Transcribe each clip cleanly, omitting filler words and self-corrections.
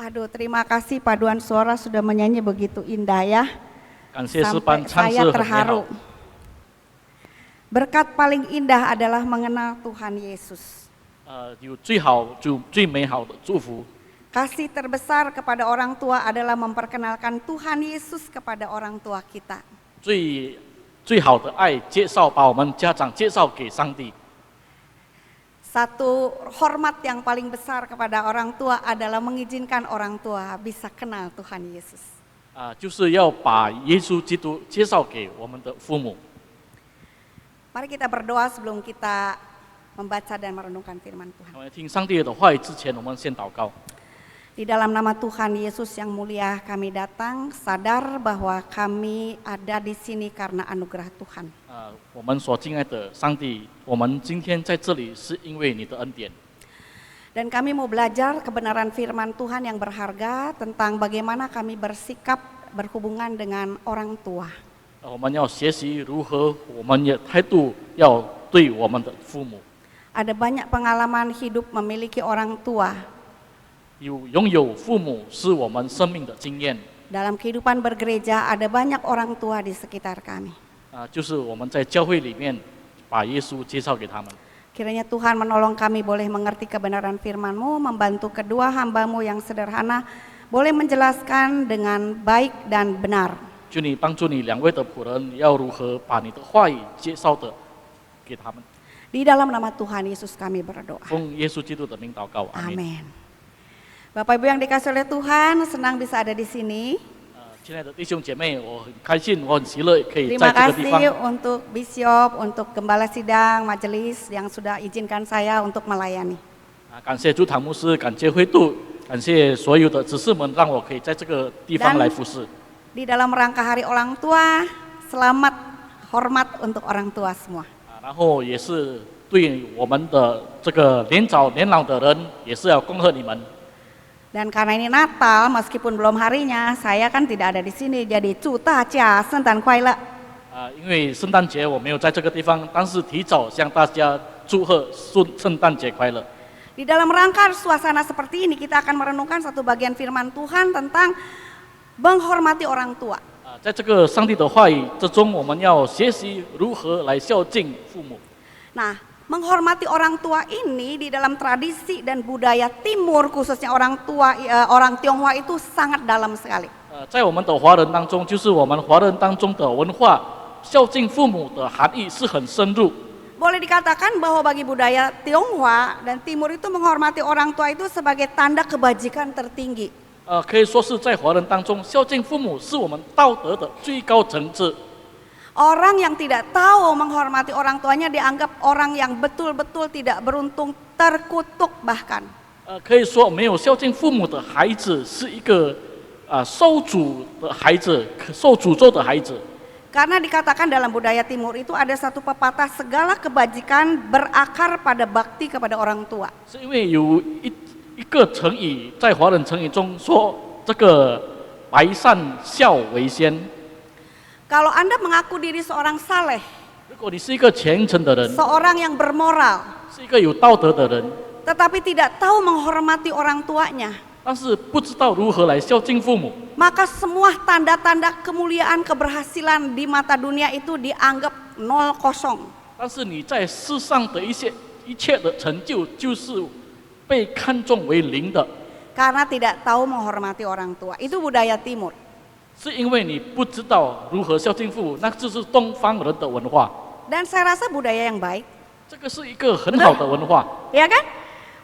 Aduh, terima kasih paduan suara sudah menyanyi begitu indah ya. 感谢诗 Sampai 班唱 saya 诗很美 terharu. 好。 Berkat paling indah adalah mengenal Tuhan Yesus. 有最好就最美好的祝福。 Kasih terbesar kepada orang tua adalah memperkenalkan Tuhan Yesus kepada orang tua kita. 最好的爱，把我们家长介绍给上帝。 Satu hormat yang paling besar kepada orang tua adalah mengizinkan orang tua bisa kenal Tuhan Yesus. 就是要把耶稣基督介绍给我们的父母。 Mari kita berdoa sebelum kita membaca dan merenungkan firman Tuhan. 我们听上帝的话语之前，我们先祷告。 Di dalam nama Tuhan Yesus yang mulia kami datang sadar bahwa kami ada di sini karena anugerah Tuhan. 我们所敬爱的上帝，我们今天在这里是因为你的恩典。 Dan kami mau belajar kebenaran firman Tuhan yang berharga tentang bagaimana kami bersikap berhubungan dengan orang tua. 我们要学习如何我们的态度要对我们的父母。 Ada banyak pengalaman hidup memiliki orang tua. 拥有父母是我们生命的经验。 Dalam kehidupan bergereja ada banyak orang tua di sekitar kami. 就是我们在教会里面把耶稣介绍给他们。 Kiranya Tuhan menolong kami boleh mengerti kebenaran firman-Mu, membantu kedua hamba-Mu yang sederhana boleh menjelaskan dengan baik dan benar. 求你帮助你两位的仆人要如何把你的话语介绍的给他们。 Di dalam nama Tuhan Yesus kami berdoa. 奉耶稣基督的名祷告，阿门。 Amin. Bapak Ibu yang dikasihi oleh Tuhan, senang bisa ada di sini. 亲爱的弟兄姐妹，我很开心，我很喜乐可以 Terima 在这个地方。 kasih untuk Bishop, untuk Gembala Sidang, Majelis yang sudah izinkan saya untuk melayani. 感谢朱堂牧师，感谢会度，感谢所有的执事们，让我可以在这个地方来服侍。 Di dalam rangka Hari Orang Tua, selamat hormat untuk orang tua semua. 然后也是对我们的这个年老的人，也是要恭贺你们。 Dan karena ini Natal, meskipun belum harinya, saya kan tidak ada di sini, jadi 祝大家圣诞快乐。因为圣诞节我没有在这个地方，但是提早向大家祝贺圣诞节快乐。 Di dalam rangka suasana seperti ini, kita akan merenungkan satu bagian firman Tuhan tentang menghormati orang tua. 在这个上帝的话语之中，我们要学习如何来孝敬父母。 Nah, Menghormati orang tua ini di dalam tradisi dan budaya Timur, khususnya orang tua orang Tionghoa itu sangat dalam sekali. 在我们的华人当中，就是我们华人当中的文化，孝敬父母的含义是很深入。 Boleh dikatakan bahwa bagi budaya Tionghoa dan Timur itu menghormati orang tua itu sebagai tanda kebajikan tertinggi. 可以说是在华人当中，孝敬父母是我们道德的最高层次。 Orang yang tidak tahu menghormati orang tuanya dianggap orang yang betul-betul tidak beruntung, terkutuk bahkan. 可以说没有孝敬父母的孩子是一个受诅的孩子，受诅咒的孩子。 Karena dikatakan dalam budaya Timur itu ada satu pepatah, segala kebajikan berakar pada bakti kepada orang tua. 是因为有一个成语，在华人成语中说，这个百善孝为先。 Kalau Anda mengaku diri seorang saleh, 如果你是一个虔诚的人， seorang yang bermoral, 是一个有道德的人， tetapi tidak tahu menghormati orang tuanya, 但是不知道如何来孝敬父母， maka semua tanda-tanda kemuliaan keberhasilan di mata dunia itu dianggap nol kosong. 但是你在世上的一切的成就，就是被看重为零的， Karena tidak tahu menghormati orang tua. Itu budaya Timur. 是因为你不知道如何孝敬父母，那就是东方人的文化。 Dan saya rasa budaya yang baik, 这个是一个很好的文化。 ya kan?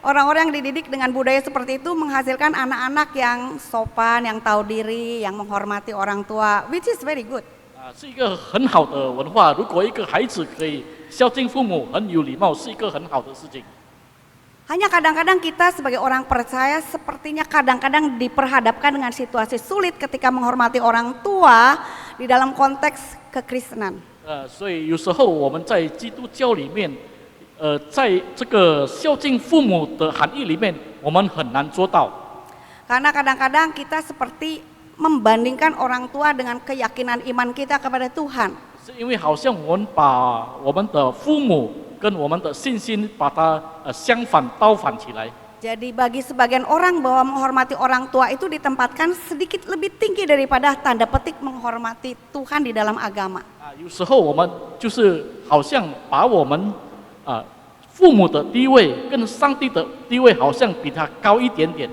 Orang-orang yang dididik dengan budaya seperti itu menghasilkan anak-anak yang sopan, yang tahu diri, yang menghormati orang tua, which is very good. 是一个很好的文化。如果一个孩子可以孝敬父母，很有礼貌，是一个很好的事情。 Hanya kadang-kadang kita sebagai orang percaya sepertinya kadang-kadang diperhadapkan dengan situasi sulit ketika menghormati orang tua di dalam konteks kekristenan. 所以有时候我们在基督教里面，在这个孝敬父母的含义里面，我们很难做到。 Karena kadang-kadang kita seperti membandingkan orang tua dengan keyakinan iman kita kepada Tuhan. 是因为好像我们把我们的父母跟我们的信心把它相反倒反起来。 Jadi bagi sebagian orang bahwa menghormati orang tua itu ditempatkan sedikit lebih tinggi daripada tanda petik menghormati Tuhan di dalam agama. 有时候我们就是好像把我们父母的地位跟上帝的地位好像比他高一点点。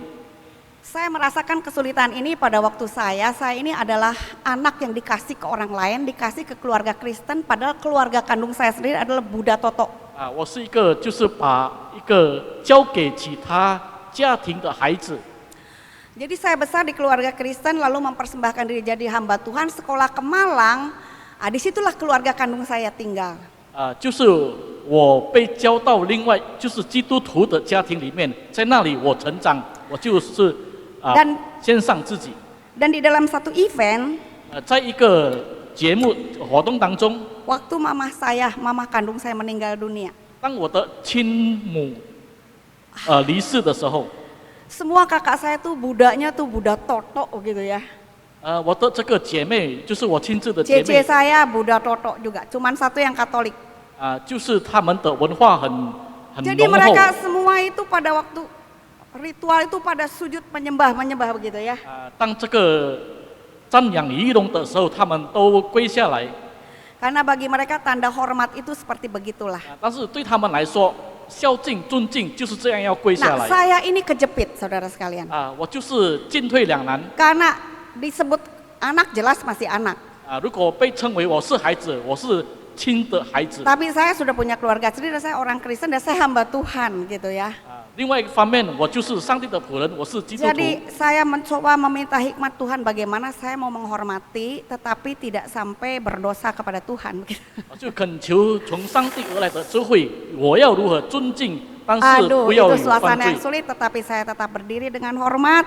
Saya merasakan kesulitan ini pada waktu saya ini adalah anak yang dikasih ke orang lain, dikasih ke keluarga Kristen, padahal keluarga kandung saya sendiri adalah Buddha Toto. 我是一个就是把一个交给其他家庭的孩子。 Jadi saya besar di keluarga Kristen lalu mempersembahkan diri jadi hamba Tuhan, sekolah ke Malang, disitulah keluarga kandung saya tinggal. 就是我被交到另外就是基督徒的家庭里面，在那里我成长，我就是献上自己。 Dan di dalam satu event, 在一个节目活动当中， waktu mama kandung saya meninggal dunia, 当我的亲母离世的时候， semua kakak saya tuh Budanya tuh Buddha Toto gitu ya. 我的这个姐妹就是我亲自的姐 Cece 妹， saya Buddha Toto juga, cuman satu yang Katolik. 就是他们的文化很 Jadi 浓厚。 mereka semua itu pada waktu ritual itu pada sujud menyembah begitu ya. 当这个瞻仰仪容的时候，他们都跪下来。 Karena bagi mereka tanda hormat itu seperti begitulah. 但是对他们来说，孝敬、尊敬就是这样要跪下 Nah, 来。 saya ini kejepit saudara sekalian. 我就是进退两难。 Karena disebut anak jelas masih anak. 如果被称为我是孩子，我是亲的孩子。 Tapi saya sudah punya keluarga sendiri, dan saya orang Kristen dan saya hamba Tuhan gitu ya. 另外一个方面，我就是上帝的仆人，我是基督徒。 Jadi saya mencoba meminta hikmat Tuhan bagaimana saya mau menghormati tetapi tidak sampai berdosa kepada Tuhan. 就恳求从上帝而来的智慧，我要如何尊敬，但是 Aduh, 不要有 itu 犯 suasana 罪 yang。sulit tetapi saya tetap berdiri dengan hormat.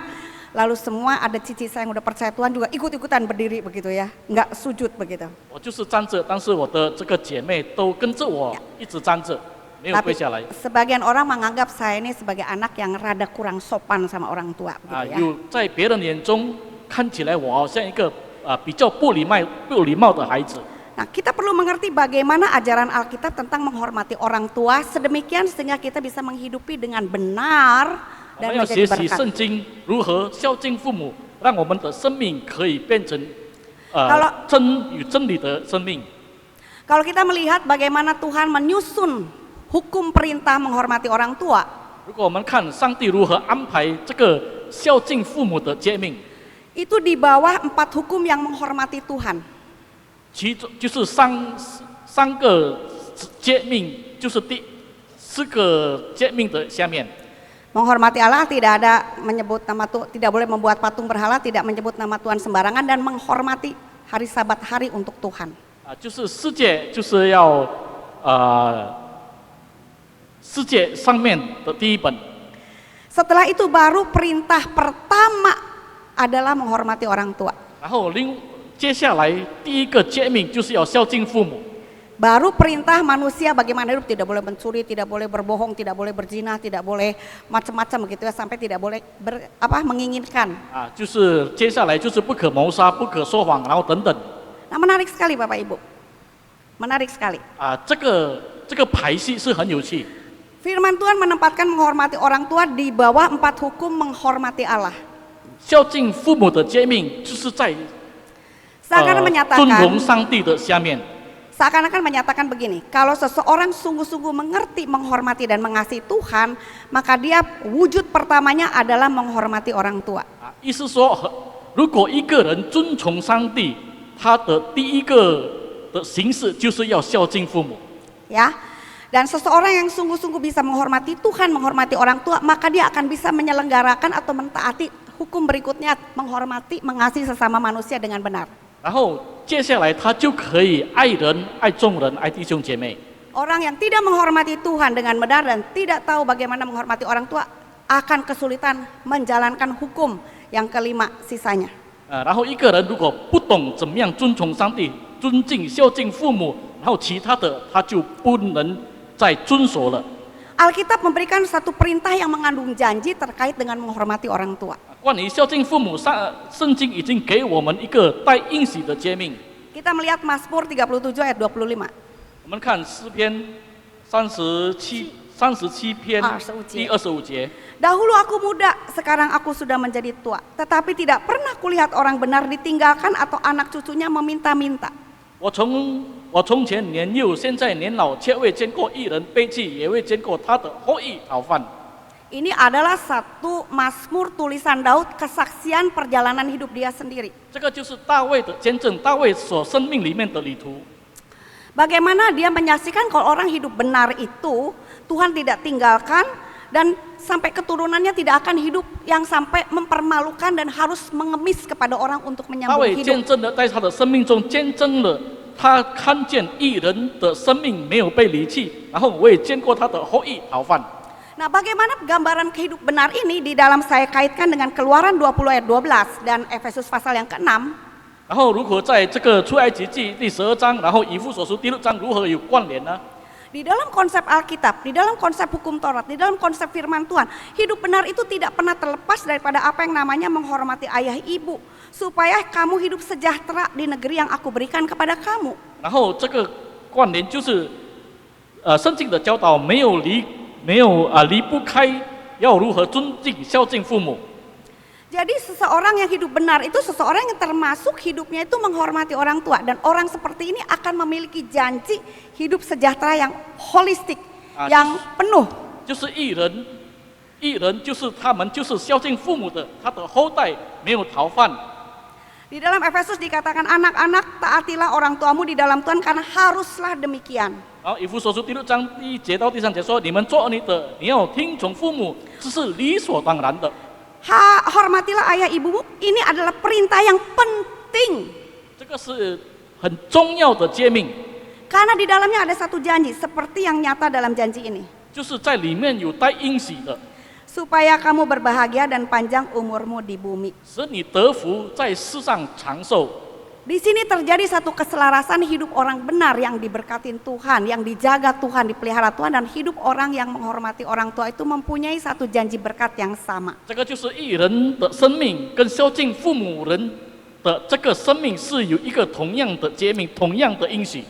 Lalu semua ada cici saya yang udah percaya Tuhan juga ikut-ikutan berdiri begitu ya, nggak sujud begitu. 我就是站着，但是我的这个姐妹都跟着我一直站着，没有跪 Tapi 下来。 sebagian orang menganggap saya ini sebagai anak yang rada kurang sopan sama orang tua gitu ya. 有在别人眼中看起来我好像一个比较不礼貌的孩子。 Nah, kita perlu mengerti bagaimana ajaran Alkitab tentang menghormati orang tua sedemikian sehingga kita bisa menghidupi dengan benar 我 dan 们要学 menjadi 习 berkat. 圣经如何孝敬父母，让我们的生命可以变成真理的生命。 Kalau kita melihat bagaimana Tuhan menyusun hukum perintah menghormati orang tua, 如果我们看上帝如何安排这个孝敬父母的诫命， itu di bawah 4 hukum yang menghormati Tuhan. 其中就是三个诫命，就是第4个诫命的下面。 Menghormati Allah tidak ada menyebut nama Tuhan, tidak boleh membuat patung berhala, tidak menyebut nama Tuhan sembarangan, dan menghormati hari Sabat, hari untuk Tuhan. 就是世界就是要世界上面的第一本。 Setelah itu baru perintah pertama adalah menghormati orang tua. 然后接下来第一个诫命就是要孝敬父母。 Baru perintah manusia bagaimana hidup, tidak boleh mencuri, tidak boleh berbohong, tidak boleh berzina, tidak boleh macam-macam begitu ya, sampai tidak boleh menginginkan. 就是接下来就是不可谋杀、不可说谎，然后等等。 Nah, menarik sekali Bapak Ibu. Menarik sekali. 这个排序是很有趣。 Firman Tuhan menempatkan menghormati orang tua di bawah 4 hukum menghormati Allah. 孝敬父母的诫命就是在 Seakan 尊 menyatakan 荣上帝的下面。 Seakan-akan menyatakan begini, kalau seseorang sungguh-sungguh mengerti, menghormati dan mengasihi Tuhan, maka dia wujud pertamanya adalah menghormati orang tua. 意思说，如果一个人尊崇上帝，他的第一个的形式就是要孝敬父母。 Ya, dan seseorang yang sungguh-sungguh bisa menghormati Tuhan, menghormati orang tua, maka dia akan bisa menyelenggarakan atau mentaati hukum berikutnya, menghormati, mengasihi sesama manusia dengan benar. 然后接下来他就可以爱人、爱众人、爱弟兄姐妹。 Orang yang tidak menghormati Tuhan dengan benar dan tidak tahu bagaimana menghormati orang tua akan kesulitan menjalankan hukum yang kelima sisanya. 然后一个人如果不懂怎么样尊崇上帝、尊敬、孝敬父母，然后其他的他就不能再遵守了。 Alkitab memberikan satu perintah yang mengandung janji terkait dengan menghormati orang tua. 关于孝敬父母，圣经已经给我们一个带应许的诫命。 Kita melihat Mazmur 37 ayat 25. 我们看诗篇37篇第25节。 Dahulu aku muda, sekarang aku sudah menjadi tua. Tetapi tidak pernah kulihat orang benar ditinggalkan atau anak cucunya meminta-minta. 我从前年幼，现在年老，却未见过一人背弃，也未见过他的后裔讨饭。 Ini adalah satu Mazmur tulisan Daud, kesaksian perjalanan hidup dia sendiri. 这个就是大卫的见证，大卫所生命里面的旅途。 Bagaimana dia menyaksikan kalau orang hidup benar itu Tuhan tidak tinggalkan dan sampai keturunannya tidak akan hidup yang sampai mempermalukan dan harus mengemis kepada orang untuk 大 menyambung 卫见 hidup. 证的，在他的生命中见证了，他看见一人的生命没有被离弃，然后我也见过他的后裔讨饭。 Nah, bagaimana gambaran kehidup benar ini di dalam saya kaitkan dengan Keluaran 20 ayat 12 dan Efesus pasal yang ke-6. 然后如何在这个出埃及记第12章，然后以弗所书第6章如何有关联呢？ Di dalam konsep Alkitab, di dalam konsep hukum Taurat, di dalam konsep firman Tuhan, hidup benar itu tidak pernah terlepas daripada apa yang namanya menghormati ayah ibu, supaya kamu hidup sejahtera di negeri yang aku berikan kepada kamu. 然后这个关联就是，圣经的教导没有离不开要如何尊敬孝敬父母。 Jadi seseorang yang hidup benar itu seseorang yang termasuk hidupnya itu menghormati orang tua, dan orang seperti ini akan memiliki janji hidup sejahtera yang holistik, yang penuh. 就是一人就是他们就是孝敬父母的，他的后代没有逃犯。 Di dalam Efesus dikatakan anak-anak taatilah orang tuamu di dalam Tuhan karena haruslah demikian. 然后以弗所书第6章第1节到第3节说：“你们做儿女的，你要听从父母，这是理所当然的。” Hormatilah ayah ibumu, ini adalah perintah yang penting. 这个是很重要的诫命， Karena di dalamnya ada satu janji seperti yang nyata dalam janji ini. 就是在里面有带应许的， Supaya kamu berbahagia dan panjang umurmu di bumi. 使你得福在世上长寿。 Di sini terjadi satu keselarasan hidup orang benar yang diberkatin Tuhan, yang dijaga Tuhan, dipelihara Tuhan, dan hidup orang yang menghormati orang tua itu mempunyai satu janji berkat yang sama. 这个就是一人的生命跟孝敬父母人的这个生命是有一个同样的诫命，同样的应许。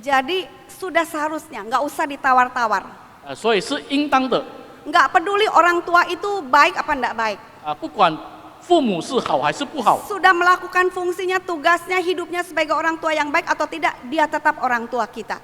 Jadi sudah seharusnya, nggak usah ditawar-tawar. 所以是应当的。 Nggak peduli orang tua itu baik apa enggak baik. 不管父母是好还是不好， Sudah melakukan fungsinya, tugasnya, hidupnya sebagai orang tua yang baik atau tidak, dia tetap orang tua kita.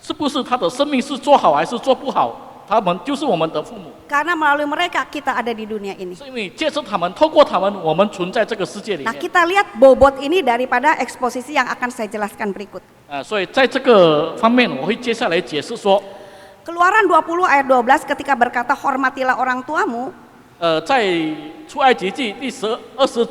是不是他的生命是做好还是做不好，他们就是我们的父母。 Karena melalui mereka kita ada di dunia ini. 是因为借着他们，透过他们，我们存在这个世界里 Nah 面。 kita lihat bobot ini daripada eksposisi yang akan saya jelaskan berikut. 所以在这个方面，我会接下来解释说， Keluaran 20 ayat 12 ketika berkata hormatilah orang tuamu, 在出埃及记第20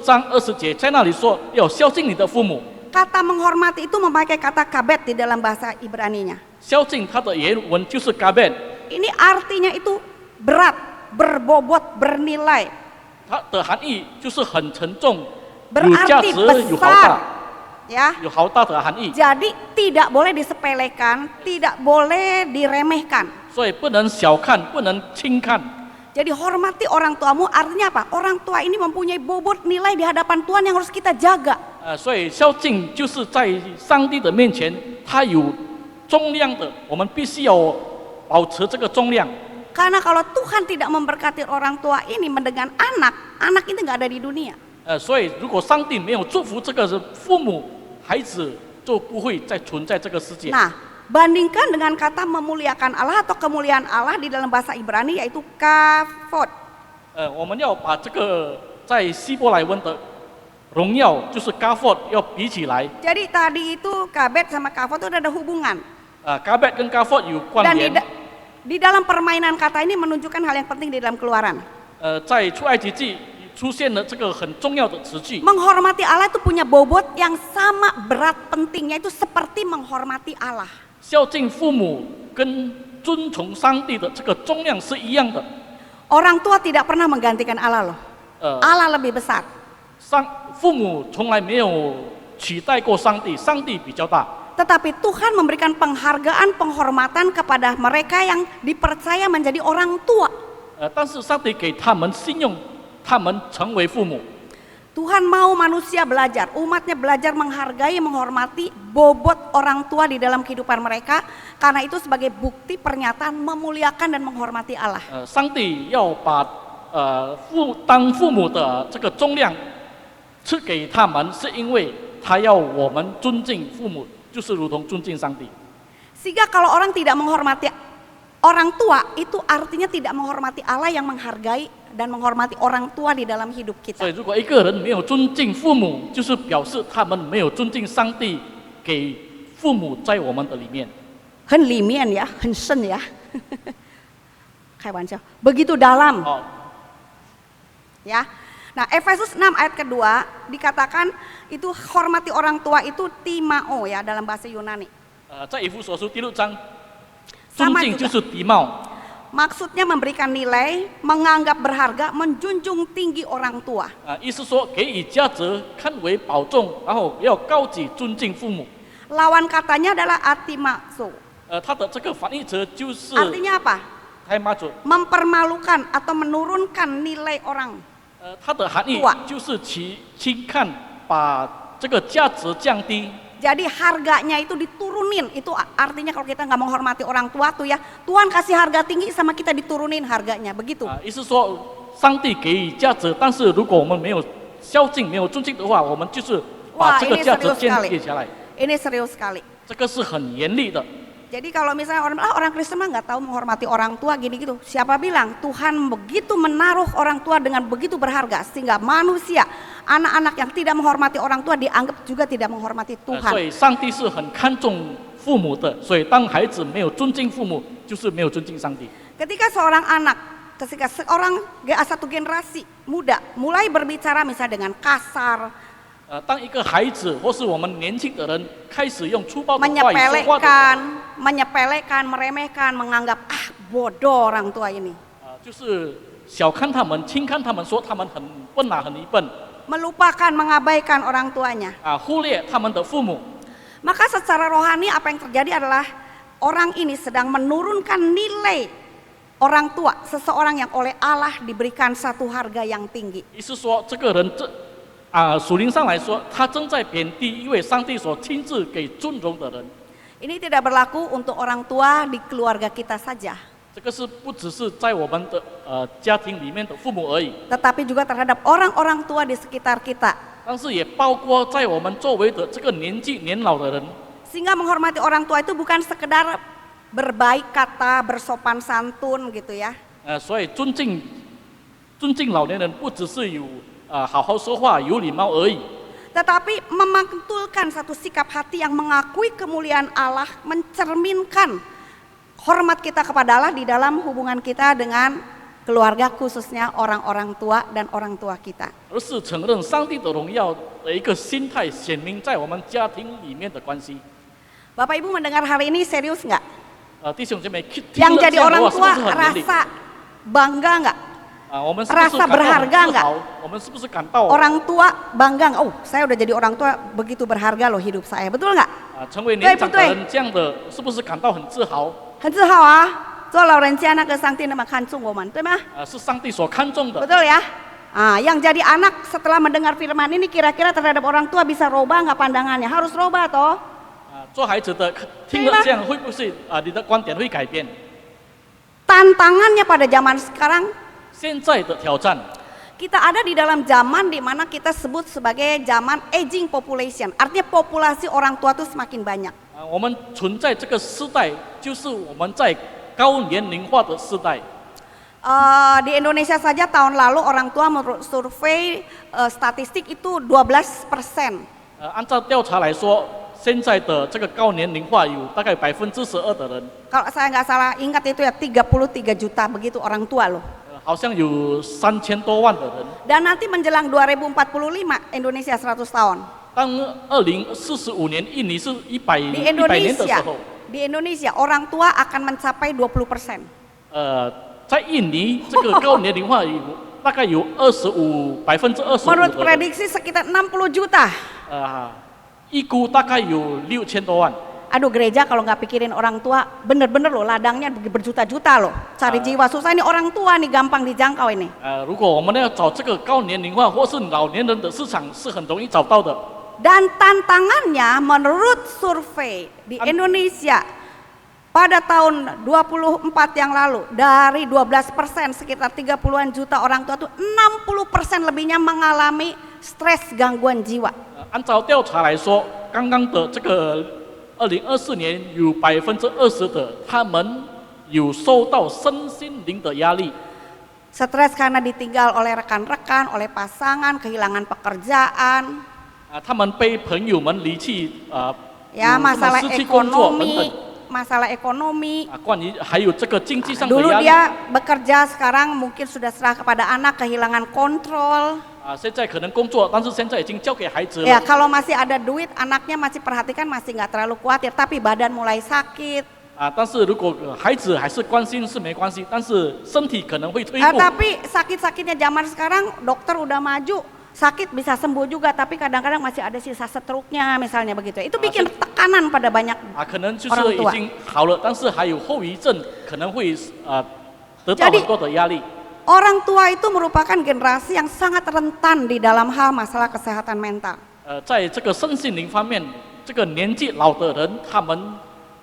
章20节，在那里说要孝敬你的父母。 kata menghormati itu memakai kata kabet di dalam bahasa Ibrani-nya. 孝敬它的原文就是 gabet， Ini artinya itu berat, berbobot, bernilai. 它的含义就是很沉重，有价 Berarti 值，有豪 besar. 大， Ya. 有豪大的含义。 Jadi tidak boleh disepelekan, tidak boleh diremehkan. 所以不能小看，不能轻看。 Jadi hormati orang tuamu artinya apa? Orang tua ini mempunyai bobot nilai di hadapan Tuhan yang harus kita jaga. 所以孝敬就是在上帝的面前，它有重量的，我们必须要保持这个重量。 Karena kalau Tuhan tidak memberkati orang tua ini mendengar anak, anak itu nggak ada di dunia. 所以如果上帝没有祝福这个父母，孩子就不会再存在这个世界。 Nah, bandingkan dengan kata memuliakan Allah atau kemuliaan Allah di dalam bahasa Ibrani yaitu kavod. 我们要把这个在希伯来文的荣耀，就是 gavot 要比起来。 Jadi tadi itu kabet sama kavod itu ada hubungan. gabet 跟 gavot 有关 Dan 联。 di dalam permainan kata ini menunjukkan hal yang penting di dalam Keluaran. 在出埃及记出现了这个很重要的词句。 Menghormati Allah itu punya bobot yang sama berat pentingnya itu seperti menghormati Allah. 孝敬父母跟遵从上帝的这个重量是一样的。 Orang tua tidak pernah menggantikan Allah loh. Allah lebih besar. 父母从来没有取代过上帝，上帝比较大。 Tetapi Tuhan memberikan penghargaan, penghormatan kepada mereka yang dipercaya menjadi orang tua. 但是上帝给他们信用，他们成为父母。 Tuhan mau manusia belajar, umatnya belajar menghargai, menghormati bobot orang tua di dalam kehidupan mereka. Karena itu sebagai bukti pernyataan memuliakan dan menghormati Allah. 上帝要把当父母的这个重量赐给他们，是因为他要我们尊敬父母，就是如同尊敬上帝。 Sehingga kalau orang tidak menghormati orang tua, itu artinya tidak menghormati Allah yang menghargai dan menghormati orang tua di dalam hidup 所 kita. 以，如果一个人没有尊敬父母，就是表示他们没有尊敬上帝给父母在我们的里面。 Hen limian ya, hen sen ya. Kayak begitu dalam. 哦， Ya. Nah, Efesus 6 ayat kedua dikatakan itu hormati orang tua itu timao ya dalam bahasa Yunani. 在以弗所书第6章，尊 Sama 敬就 juga. 是礼貌。 Maksudnya memberikan nilai, menganggap berharga, menjunjung tinggi orang tua. 意思说给予价值，看为保重，然后要高举尊敬父母。 Lawan katanya adalah atimaso. 它的这个翻译词就是 Artinya apa? 太妈祖。 Mempermalukan atau menurunkan nilai orang. 它的含义 Tua. 就是轻看，把这个价值降低。 Jadi harganya itu diturunin. Itu artinya kalau kita nggak menghormati orang tua tuh ya, Tuhan kasih harga tinggi sama kita diturunin harganya, begitu. 意思说上帝给予价值，但是如果我们没有孝敬、没有尊敬的话，我们就是把 Wah, 这个 ini 价值 serius 建 sekali. 立下来。 Ini serius sekali. 这个是很严厉的。 Jadi kalau misalnya orang Kristen mah nggak tahu menghormati orang tua gini gitu. Siapa bilang Tuhan begitu menaruh orang tua dengan begitu berharga sehingga manusia, anak-anak yang tidak menghormati orang tua dianggap juga tidak menghormati 所 Tuhan. 以上帝是很看重父母的，所以当孩子没有尊敬父母，就是没有尊敬上帝。 Ketika seorang anak, ketika seorang satu generasi muda mulai berbicara misalnya dengan kasar, 当一个孩子或是我们年轻的人开始用粗暴的话语说话的， menyepelekan, meremehkan, menganggap bodoh orang tua ini. 就是小看他们、轻看他们，说他们很笨啊，很愚笨， Melupakan, mengabaikan orang tuanya. 忽略他们的父母。 Maka secara rohani apa yang terjadi adalah orang ini sedang menurunkan nilai orang tua, seseorang yang oleh Allah diberikan satu harga yang tinggi. 意思说，这个人属灵上来说，他正在贬低一位上帝所亲自给尊荣的人。 Ini tidak berlaku untuk orang tua di keluarga kita saja, 这个是不只是在我们的家庭里面的父母而已， tetapi juga terhadap orang-orang tua di sekitar kita. 但是也包括在我们周围的这个年纪年老的人。 Sehingga menghormati orang tua itu bukan sekedar berbaik kata, bersopan santun gitu ya. 所以尊敬老年人不只是有好好说话、有礼貌而已， Tetapi memantulkan satu sikap hati yang mengakui kemuliaan Allah, mencerminkan hormat kita kepada Allah di dalam hubungan kita dengan keluarga, khususnya orang-orang tua dan orang tua kita. 而是承认上帝的荣耀的一个心态，显明在我们家庭里面的关系。 Bapak Ibu mendengar hari ini serius nggak? 弟兄姐妹，听 Yang 了这 jadi 样的 orang 话是不 tua 是很严厉？ rasa bangga nggak? 我们是不是 rasa 感到很 berharga 自 nggak? 豪？我们是不是感到 Orang tua bangga, oh saya udah jadi orang tua begitu berharga loh hidup saya, betul nggak? 成为年长的人这样的，是不是感到很自豪？很自豪啊，做老人家那个上帝那么看重我们，对吗？是上帝所看重的。 Betul ya? Yang jadi anak setelah mendengar firman ini kira-kira terhadap orang tua bisa robah nggak pandangannya? Harus robah toh. 做孩子的听了这样，会不会你的观点会改变？ Tantangannya pada zaman sekarang, 现在的挑战， kita ada di dalam zaman di mana kita sebut sebagai zaman aging population. Artinya populasi orang tua itu semakin banyak. 我们存在这个时代，就是我们在高年龄化的时代。 Di Indonesia saja tahun lalu orang tua menurut survei statistik itu 12%. 按照调查来说，现在的这个高年龄化有大概12%的人， Kalau saya nggak salah ingat itu ya 33 juta begitu orang tua loh. 好像有3000多万的人。 Dan nanti menjelang 2045 Indonesia 100 tahun. 当2045年印尼是100 Di 100年的时 Indonesia, 候， di Indonesia orang tua akan mencapai 20%. 在印尼这个高年龄化有大概有25%的 Menurut 人， prediksi sekitar 60 juta. 预估大概有6000多万。 Aduh gereja kalau nggak pikirin orang tua, bener-bener loh ladangnya berjuta-juta loh. Cari jiwa susah ini orang tua nih gampang dijangkau ini. 如果我们要找这个高年龄化或是老年人的市场，是很容易找到的。 Dan tantangannya menurut survei di Indonesia pada tahun 24 yang lalu dari 12% sekitar 30-an juta orang tua tuh 60% lebihnya mengalami stres gangguan jiwa. 按照调查来说，刚刚的这个2024年有20%的他们有受到身心灵的压力。 Stres karena ditinggal oleh rekan-rekan, oleh pasangan, kehilangan pekerjaan, 他们被朋友们离弃，ya 有 masalah 失去工作等等。 masalah ekonomi. 关于还有这个经济上的 Dulu 压力。 dia bekerja, sekarang mungkin sudah serah kepada anak, kehilangan kontrol. 现在可能工作，但是现在已经交给孩子了。 Ya kalau masih ada duit, anaknya masih perhatikan, masih nggak terlalu khawatir. Tapi badan mulai sakit. 但是如果孩子还是关心是没关系，但是身体可能会退步。 Tapi sakit-sakitnya zaman sekarang, dokter udah maju, sakit bisa sembuh juga, tapi kadang-kadang masih ada sisa stroke-nya misalnya begitu. Itu bikin tekanan pada banyak 可能就是已经好了，但是还有后遗症，可能会得到 Jadi 很多的压力。 orang tua itu merupakan generasi yang sangat rentan di dalam hal masalah kesehatan mental. 在这个身心灵方面，这个年纪老的人，他们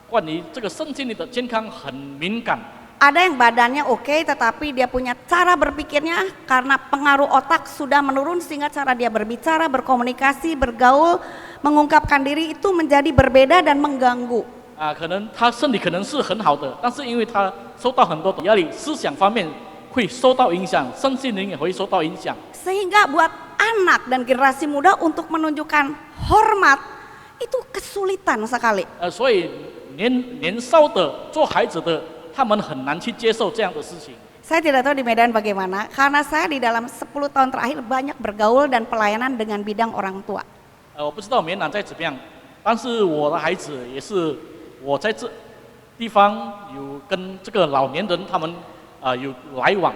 关于这个身心灵的健康很敏感。 Ada yang badannya oke, tetapi dia punya cara berpikirnya karena pengaruh otak sudah menurun sehingga cara dia berbicara, berkomunikasi, bergaul, mengungkapkan diri itu menjadi berbeda dan mengganggu. 可能他身体可能是很好的，但是因为他受到很多的压力，思想方面会受到影响，身心灵也会受到影响。 Sehingga buat anak dan generasi muda untuk menunjukkan hormat itu kesulitan sekali. 所以年少的做孩子的，他们很难去接受这样的事情。 Saya tidak tahu di Medan bagaimana, karena saya di dalam 10 tahun terakhir banyak bergaul dan pelayanan dengan bidang orang tua. 我不知道缅南在怎么样，但是我的孩子也是我在这地方有跟这个老年人他们有来往。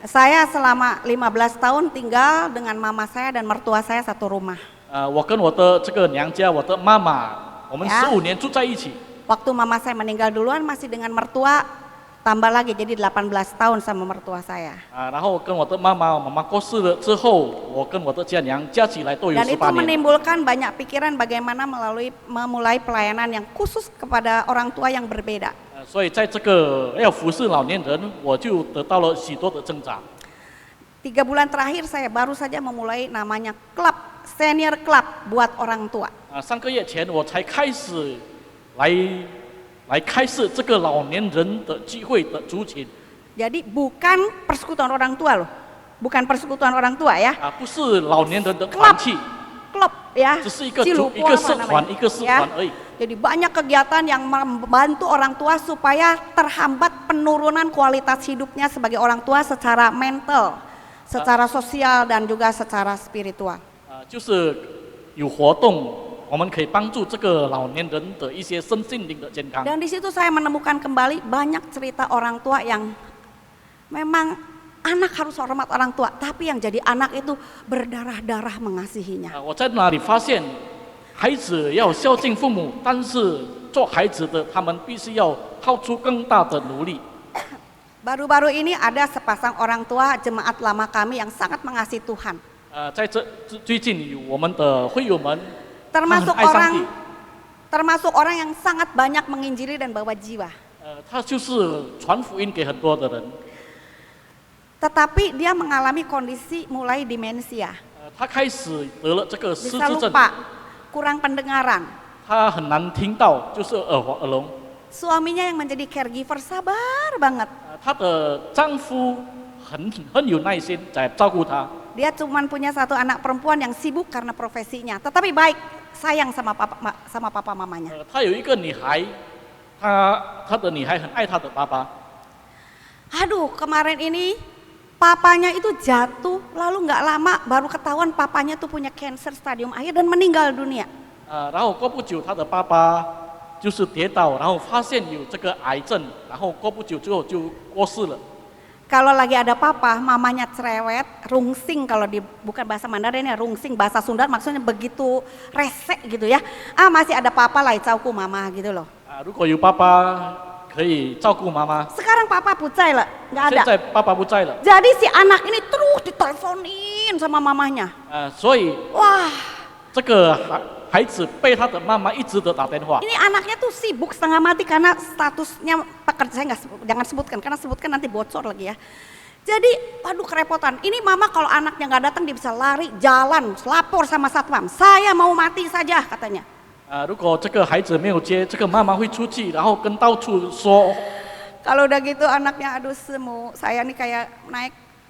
Saya selama 15 tahun tinggal dengan mama saya dan mertua saya satu rumah. 我跟我的这个娘家，我的妈妈，我们15年住在一起。 Waktu mama saya meninggal duluan masih dengan mertua, tambah lagi jadi 18 tahun sama mertua saya. 然后跟我的妈妈过世了之后，我跟我的家娘加起来都有 Dan itu 18年。 menimbulkan banyak pikiran bagaimana memulai pelayanan yang khusus kepada orang tua yang berbeda. 所以在这个要服侍老年人，我就得到了许多的挣扎。 3 bulan terakhir saya baru saja memulai namanya klub, senior club buat orang tua. 3个月前我才开始来来开设这个老年人的聚会的族群 Jadi bukan persekutuan orang tua loh, bukan persekutuan orang tua ya, 啊，不是老年人的团契， klub ya, 只是一个 Cilupo 一个社 apa 团 namanya, 一个社 ya. 团而已。 Jadi banyak kegiatan yang membantu orang tua supaya terhambat penurunan kualitas hidupnya sebagai orang tua secara mental, secara sosial dan juga secara spiritual. 就是有活动，我们可以帮助这个老年人的一些身心灵的健康。 Dan di situ saya menemukan kembali banyak cerita orang tua yang memang anak harus hormat orang tua, tapi yang jadi anak itu berdarah-darah mengasihinya. 我在哪里发现，孩子要孝敬父母，但是做孩子的他们必须要掏出更大的努力。 Baru-baru ini ada sepasang orang tua jemaat lama kami yang sangat mengasihi Tuhan. 在最近有我们的会友们，他很 Termasuk 爱上帝。 termasuk orang yang sangat banyak menginjili dan bawa jiwa. 他就是传福音给很多的人。 Tetapi dia mengalami kondisi mulai demensia, 他开始得了这个失 bisa 智症， lupa, kurang pendengaran. 他很难听到，就是耳聋。 Suaminya yang menjadi caregiver sabar banget. 她的丈夫很有耐心在照顾她。 Dia cuma punya satu anak perempuan yang sibuk karena profesinya, tetapi baik, sayang sama papa mamanya. 她有一个女孩，她的女孩很爱她的爸爸。 Aduh, kemarin ini papanya itu jatuh, lalu nggak lama baru ketahuan papanya tuh punya cancer stadium akhir dan meninggal dunia. 然后过不久，她的爸爸就是跌倒，然后发现有这个癌症，然后过不久之后就过世了。 Kalau lagi ada papa, mamanya cerewet, rungsing kalau bukan bahasa Mandarin ya, rungsing bahasa Sunda maksudnya begitu resek gitu ya. Ah masih ada papa lah, cauku mama gitu loh. 如果有爸爸可以照顾妈妈， Sekarang papa pucai lah, nggak 现 ada. 在爸爸不在了， Jadi si anak ini terus diteleponin sama mamanya. 所以 Wah, 这个孩子被他的妈妈一直的打电话。 ini anaknya tuh sibuk setengah mati karena statusnya pekerja. Saya nggak jangan sebutkan karena sebutkan nanti bocor lagi ya. Jadi, waduh kerepotan. Ini mama kalau anaknya nggak datang dia bisa lari, jalan, lapor sama satpam. Saya mau mati saja katanya. 如果这个孩子没有接，这个妈妈会出去，然后跟到处说。 Kalau udah gitu anaknya aduh semu, saya nih kayak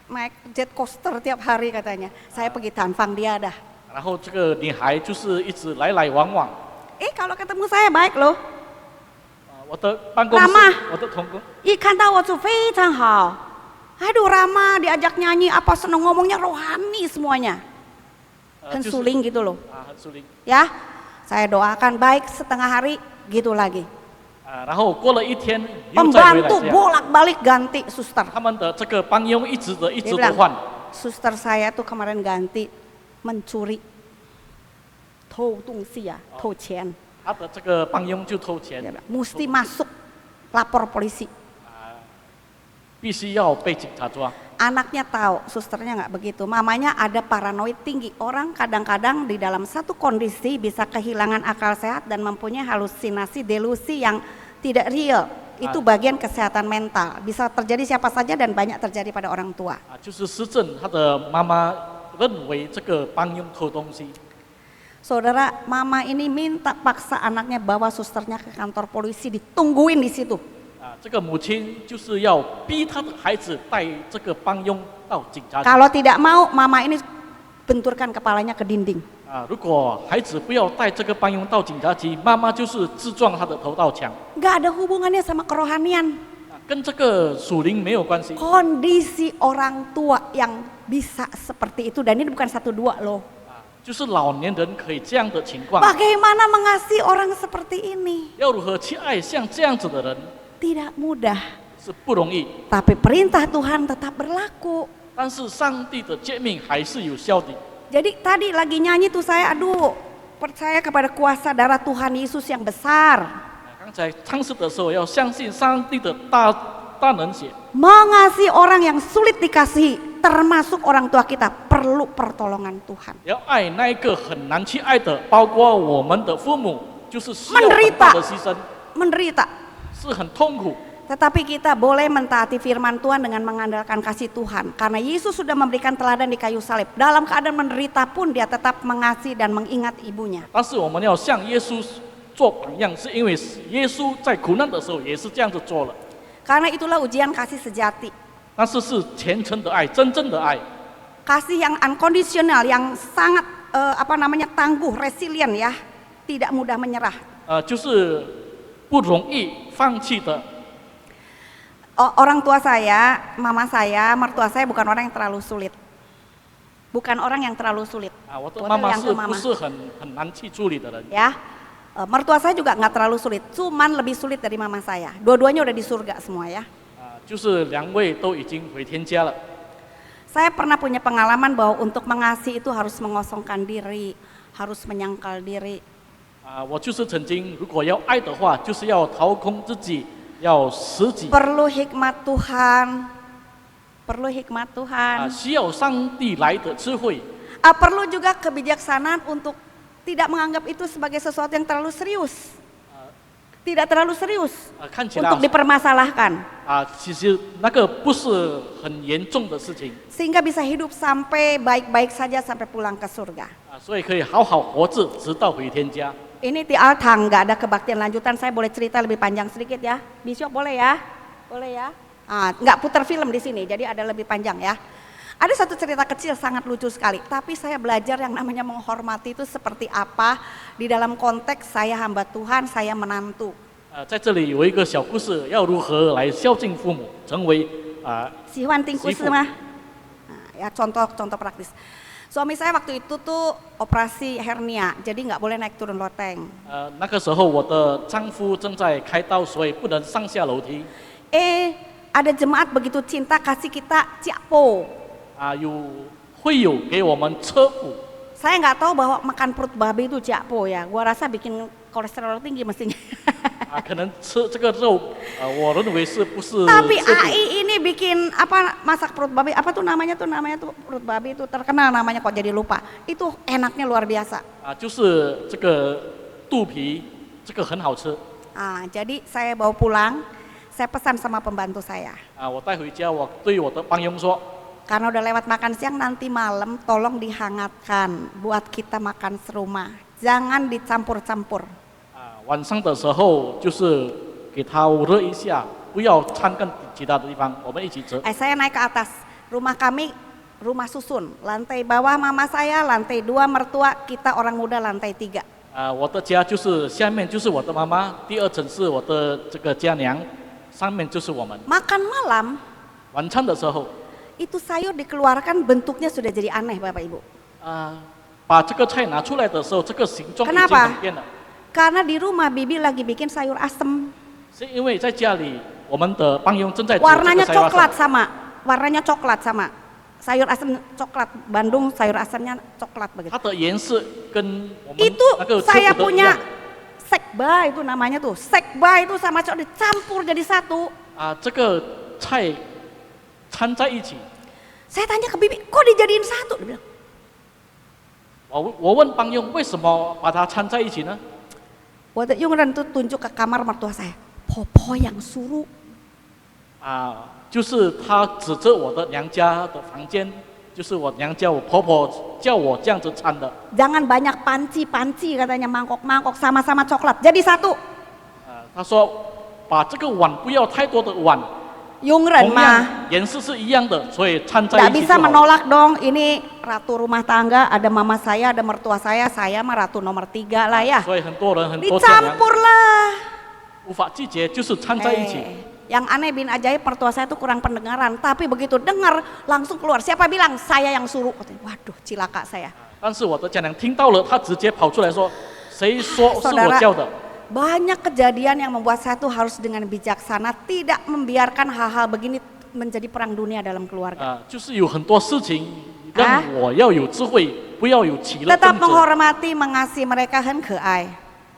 naik jet coaster tiap hari katanya. Saya pergi tanfang dia dah. 然后这个女孩就是一直来来往往。 Kalau ketemu saya baik loh. 我的办公室 Ramah， 我的同工， 看到我就非常好. Aduh ramah, diajak nyanyi apa seneng ngomongnya rohani semuanya. 就是 Hensuling gitu loh. 很属灵。 Ya, saya doakan baik setengah hari gitu lagi. 然后过了一天又再回来 Pembantu 这样。 bolak-balik ganti suster. 他们的这个帮佣一直的 Dia bilang, 换。 suster saya tuh kemarin ganti mencuri, 偷东西啊，偷钱. 他的这个帮佣就偷钱 Dia，bilang, mesti masuk lapor polisi. 必须要被警察抓。 Anaknya tahu, susternya nggak begitu. Mamanya ada paranoid tinggi. Orang kadang-kadang di dalam satu kondisi bisa kehilangan akal sehat dan mempunyai halusinasi, delusi yang tidak real. Itu bagian kesehatan mental. Bisa terjadi siapa saja dan banyak terjadi pada orang tua. 就是失症，他的妈妈认为这个帮佣偷东西。 Saudara, mama ini minta paksa anaknya bawa susternya ke kantor polisi, ditungguin di situ. 这个母亲就是要逼他的孩子带这个帮佣到警察局。 Kalau tidak mau, mama ini benturkan kepalanya ke dinding. 如果孩子不要带这个帮佣到警察局，妈妈就是自撞他的头到墙。 Gak ada hubungannya sama kerohanian. 跟这个属灵没有关系。 Kondisi orang tua yang bisa seperti itu, dan ini bukan satu dua loh. 就是老年人可以这样的情况。 Bagaimana mengasihi orang seperti ini? 要如何去爱像这样子的人， Tidak mudah. 是不容易。 Tapi perintah Tuhan tetap berlaku. 但是上帝的诫命还是有效的。 Jadi tadi lagi nyanyi tuh saya, aduh, percaya kepada kuasa darah Tuhan Yesus yang besar. 刚才唱诗的时候，要相信上帝的大能血。 Mengasihi orang yang sulit dikasihi, termasuk orang tua kita, perlu pertolongan Tuhan. 要爱那一个很难去爱的，包括我们的父母，就是需要很大的牺牲， Menderita. 是很痛苦。 Tetapi kita boleh mentaati firman Tuhan dengan mengandalkan kasih Tuhan. Karena Yesus sudah memberikan teladan di kayu salib. Dalam keadaan menderita pun dia tetap mengasihi dan mengingat ibunya. 但是我们要像耶稣做榜样，是因为耶稣在苦难的时候也是这样子做了。 Karena itulah ujian kasih sejati. 但是是虔诚的爱，真正的爱， Kasih yang unconditional, yang sangat tangguh, resilient ya, tidak mudah menyerah. 就是不容易放弃的。 Orang tua saya, mama saya, mertua saya bukan orang yang terlalu sulit. Bukan orang yang terlalu sulit. 我的 我的妈妈两个妈妈。是不是很难去处理的人？ Ya, mertua saya juga nggak terlalu sulit, cuman lebih sulit dari mama saya. Dua-duanya udah di surga semua ya. 就是两位都已经回天家了。 Saya pernah punya pengalaman bahwa untuk mengasihi itu harus mengosongkan diri, harus menyangkal diri. 我就是曾经，如果要爱的话，就是要掏空自己，要舍己。 Perlu hikmat Tuhan, perlu hikmat Tuhan. 需要上帝来的智慧。 Perlu juga kebijaksanaan untuk tidak menganggap itu sebagai sesuatu yang terlalu serius. Tidak terlalu serius 看起来 untuk dipermasalahkan. 其实那个不是很严重的事情。 Sehingga bisa hidup sampai baik-baik saja sampai pulang ke surga. 所以可以好好活着，直到回天家。 Ini di Altang nggak ada kebaktian lanjutan, saya boleh cerita lebih panjang sedikit ya. Bishop boleh ya? Boleh ya? Nggak putar film di sini, jadi ada lebih panjang ya. Ada satu cerita kecil sangat lucu sekali, tapi saya belajar yang namanya menghormati itu seperti apa di dalam konteks saya hamba Tuhan, saya menantu. 在这里有一个小故事，要如何来孝敬父母，成为喜欢听故事吗？Ya contoh praktis. Suami saya waktu itu tuh operasi hernia, jadi nggak boleh naik turun loteng. 那个时候我的丈夫正在开刀，所以不能上下楼梯。 Ada jemaat begitu cinta kasih kita ciapo. 会有给我们车补。 Saya nggak tahu bahwa makan perut babi itu ciapo ya. Gua rasa bikin kolesterol tinggi mestinya. 可能吃这个肉，我认为是不是？ Tapi AI ini bikin masak perut babi, namanya tuh perut babi itu terkenal namanya kok jadi lupa. Itu enaknya luar biasa. 就是这个肚皮，这个很好吃。 Jadi saya bawa pulang, saya pesan sama pembantu saya. 我带回家，我对我的帮佣说。 Karena udah lewat makan siang, nanti malam tolong dihangatkan buat kita makan serumah, jangan dicampur-campur. 晚上的时候就是给它热一下，不要掺跟其他的地方，我们一起吃。 Saya naik ke atas, rumah kami rumah susun, lantai bawah mama saya, lantai 2 mertua, kita orang muda lantai 3. 我的家就是下面就是我的妈妈，第二层是我的这个家娘，上面就是我们。 Makan malam, 晚餐的时候， itu sayur dikeluarkan bentuknya sudah jadi aneh Bapak Ibu. 把这个菜拿出来的时候，这个形状已经 Kenapa? 很变了。 Karena di rumah Bibi lagi bikin sayur asem. 是因为在家里，我们的帮佣正在煮这个 Warnanya 菜花 coklat 生。 sama sayur asem coklat. Bandung sayur asemnya coklat begitu. 它的颜色跟我们 Itu 那个 saya 吃不的一 punya 样。 sekba itu namanya tuh. Sekba itu sama coklat dicampur jadi satu. 这个菜掺在一起。 Saya tanya ke Bibi, kok dijadiin satu? Dia bilang, 我问帮佣为什么把它掺在一起呢？ Waktu Yungren tuh tunjuk ke kamar mertua saya. Popo yang suruh. 就是他指着我的娘家的房间，就是我娘家我婆婆叫我这样子掺的。 Jangan banyak panci-panci katanya, mangkok-mangkok sama-sama coklat. Jadi satu. 他说把这个碗不要太多的碗， Yungren 同 mah 样颜色是一样的，所以掺在 nggak 一起就 bisa 好了。 menolak dong. Ini ratu rumah tangga, ada mama saya, ada mertua saya mah ratu nomor 3 lah ya. 所以很多人很多家娘 Dicampur lah. 无法拒绝，就是掺在一起。 Yang aneh bin ajaib mertua saya tuh kurang pendengaran, tapi begitu dengar langsung keluar. Siapa bilang? Saya yang suruh. Waduh, cilaka saya. 但是我的家娘听到了，她直接跑出来说：“谁说是我叫的？” Banyak kejadian yang membuat saya tuh harus dengan bijaksana tidak membiarkan hal-hal begini menjadi perang dunia dalam keluarga. 就是有很多事情让我要有智慧，不要有起了 Tetap 争执。 menghormati, mengasihi mereka很keuai.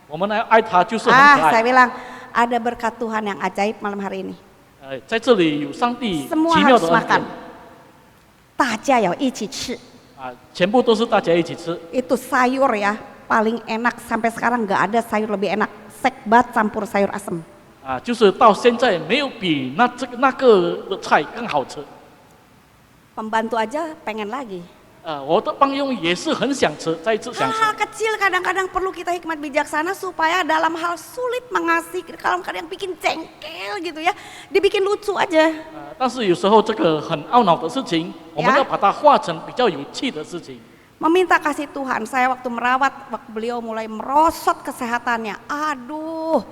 我们来爱他就是很可 Saya 爱。 bilang ada berkat Tuhan yang ajaib malam hari ini. 在这里有上帝 Semua 奇妙 harus 的恩 makan. 典。大家要一起吃。全部都是大家一起吃。 Itu sayur ya, paling enak sampai sekarang nggak ada sayur lebih enak. Sekbat campur sayur asem. 就是到现在没有比那个的菜更好吃。 Pembantu aja pengen lagi. 我的帮佣也是很想吃，再一次想吃。 Hal-hal kecil kadang-kadang perlu kita hikmat bijaksana supaya dalam hal sulit mengasihi, kalau kadang bikin jengkel gitu ya, dibikin lucu aja. 但是有时候这个很懊恼的事情，我们要把它化成比较有趣的事情。 Meminta kasih Tuhan, saya waktu merawat, waktu beliau mulai merosot kesehatannya, aduh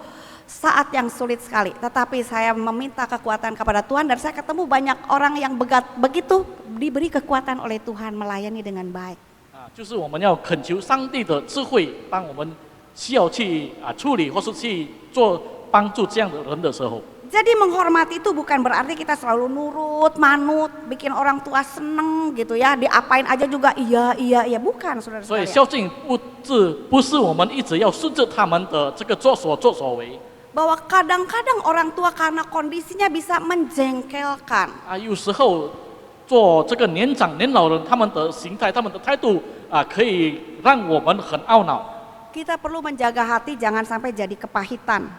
saat yang sulit sekali. Tetapi saya meminta kekuatan kepada Tuhan dan saya ketemu banyak orang yang begitu diberi kekuatan oleh Tuhan melayani dengan baik. 就是我们要恳求上帝的智慧，当我们需要去处理或是去做帮助这样的人的时候。 Jadi menghormati itu bukan berarti kita selalu nurut, manut, bikin orang tua seneng gitu ya, diapain aja juga iya, bukan 所以 saudara-saudara. 孝敬不是我们一直要顺着他们的这个作所为。 Bahwa kadang-kadang orang tua karena kondisinya bisa menjengkelkan. 有时候做这个年长年老人，他们的形态、他们的态度可以让我们很懊恼。 Kita perlu menjaga hati jangan sampai jadi kepahitan.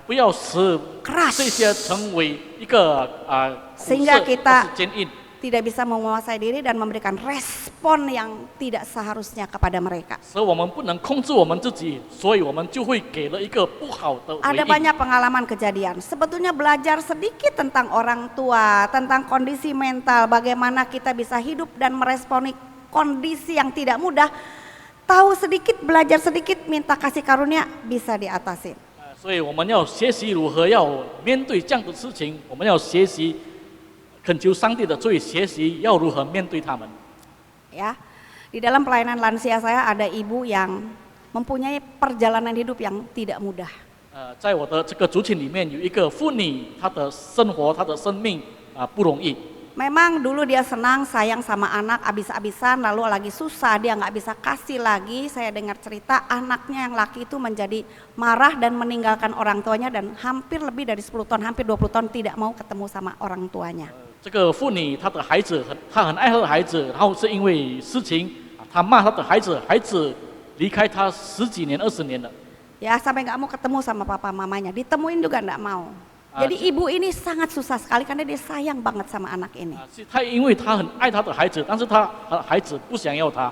不要使 Keras. 这些成为一个苦涩 Sehingga 或 kita 是坚硬。 tidak bisa menguasai diri dan memberikan respon yang tidak seharusnya kepada mereka. 所以我们不能控制我们自己，所以我们就会给了一个不好的回 Ada 应。 banyak pengalaman kejadian. Sebetulnya belajar sedikit tentang orang tua, tentang kondisi mental, bagaimana kita bisa hidup dan meresponi kondisi yang tidak mudah. Tahu sedikit, belajar sedikit, minta kasih karunia bisa diatasi. 所以我们要学习如何要面对这样的事情，我们要学习恳求上帝的罪，学习要如何面对他们。 Ya, di dalam pelayanan lansia saya ada ibu yang mempunyai perjalanan hidup yang tidak mudah. 在我的这个族群里面，有一个妇女，她的生活、她的生命不容易。 Memang dulu dia senang sayang sama anak abis-abisan, lalu lagi susah dia nggak bisa kasih lagi. Saya dengar cerita anaknya yang laki itu menjadi marah dan meninggalkan orang tuanya dan hampir lebih dari 10 tahun, hampir 20 tahun tidak mau ketemu sama orang tuanya. 这个妇女她的孩子她很爱她的孩子，然后是因为事情，她骂她的孩子，孩子离开她10几年、20年了。 Ya sampai nggak mau ketemu sama papa mamanya, ditemuin juga nggak mau. Jadi ibu ini sangat susah sekali karena dia sayang banget sama anak ini. 她因为她很爱她的孩子，但是她孩子不想要她。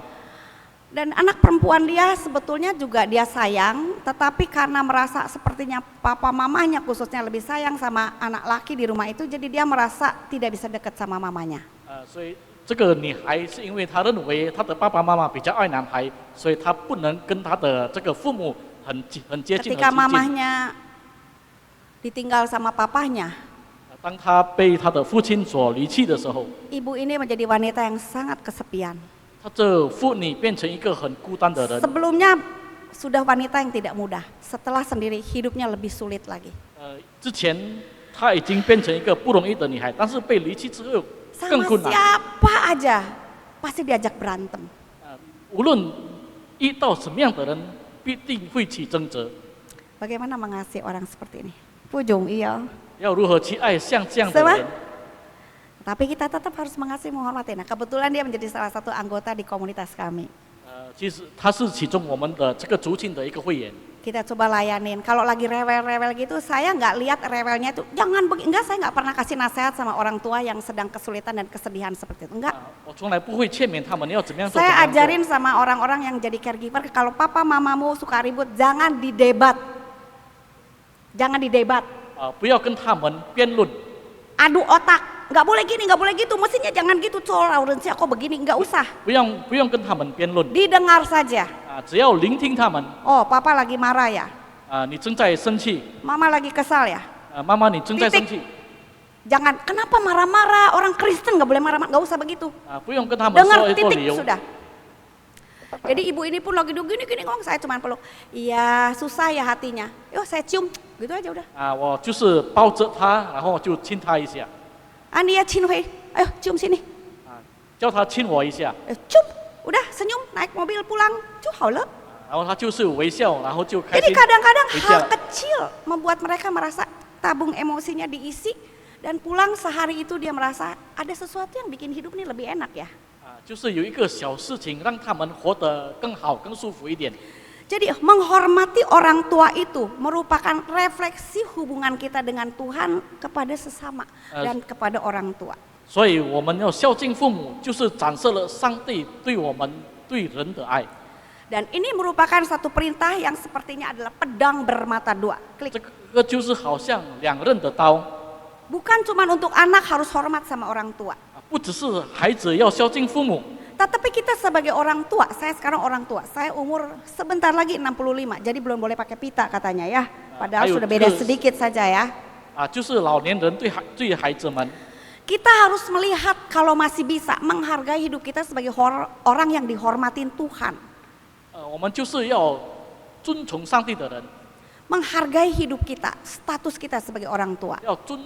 Dan anak perempuan dia sebetulnya juga dia sayang, tetapi karena merasa sepertinya papa mamanya khususnya lebih sayang sama anak laki di rumah itu, jadi dia merasa tidak bisa dekat sama mamanya. 所以这个女孩是因为她认为她的爸爸妈妈比较爱男孩，所以她不能跟她的这个父母很接近。 Ketika mamahnya ditinggal sama papahnya, 当她被她的父亲所离弃的时候， ibu ini menjadi wanita yang sangat kesepian. 她这妇女变成一个很孤单的人。 Sebelumnya sudah wanita yang tidak mudah, setelah sendiri hidupnya lebih sulit lagi. 之前她已经变成一个不容易的女孩，但是被离弃之后更 Sama 困难。 siapa aja pasti diajak berantem. 无论遇到什么样的人，必定会起争执。 Bagaimana mengasihi orang seperti ini? Pujung iya. 要如何去爱像这样的 Sama? 人？ Tapi kita tetap harus mengasihi menghormati. Nah kebetulan dia menjadi salah satu anggota di komunitas kami. 其实他是其中我们的这个族群的一个会员。 Kita coba layanin. Kalau lagi rewel-rewel gitu, saya nggak lihat rewelnya itu. Jangan enggak, saya nggak pernah kasih nasihat sama orang tua yang sedang kesulitan dan kesedihan seperti itu. Enggak. 我从来不会劝勉他们要怎么样做。 Saya ajarin sama orang-orang yang jadi caregiver, kalau papa mamamu suka ribut, jangan didebat. Jangan didebat. 不要跟他们辩论。 Adu otak. Nggak boleh gini, nggak boleh gitu. Mestinya jangan gitu. Toleransi kok begini, nggak usah. 不用跟他们辩论。 Didengar saja. 只要聆听他们。 Oh, papa lagi marah ya. 你正在生气。 Mama lagi kesal ya. 妈妈，你正在生气。 Jangan, kenapa marah-marah? Orang Kristen nggak boleh marah-marah, nggak usah begitu. 不用跟他们 Dengar 说一个理 titik 由。 sudah. Jadi ibu ini pun lagi gini ngomong, saya cuma peluk. Iya susah ya hatinya. Yuk saya cium, gitu aja udah. 我就是抱着他，然后就亲他一下， Ania cium hui, ayo cium sini. 叫他亲我一下， Cium, udah senyum, naik mobil pulang, cium好了. 然后他就是微笑，然后就开 Jadi 心 kadang-kadang 回 hal 家。 kecil membuat mereka merasa tabung emosinya diisi dan pulang sehari itu dia merasa ada sesuatu yang bikin hidup ini lebih enak ya. 就是有一个小事情让他们活得更好、更舒服一点。 Jadi menghormati orang tua itu merupakan refleksi hubungan kita dengan Tuhan kepada sesama dan kepada orang tua. 所以我们要孝敬父母，就是展示了上帝对我们对人的爱。 Dan ini merupakan satu perintah yang sepertinya adalah pedang bermata dua. 这 Klik. 个就是好像两刃的刀， Bukan cuma untuk anak harus hormat sama orang tua. 不只是孩子要孝敬父母， Tetapi kita sebagai orang tua, saya sekarang orang tua, saya umur sebentar lagi 65, jadi belum boleh pakai pita katanya ya. Padahal ayo, sudah beda terus. sedikit saja ya. 就是老年人对孩子们， Kita harus melihat kalau masih bisa menghargai hidup kita sebagai orang yang dihormatin Tuhan. 我们就是要尊崇上帝的人， Menghargai hidup kita, status kita sebagai orang tua. 要尊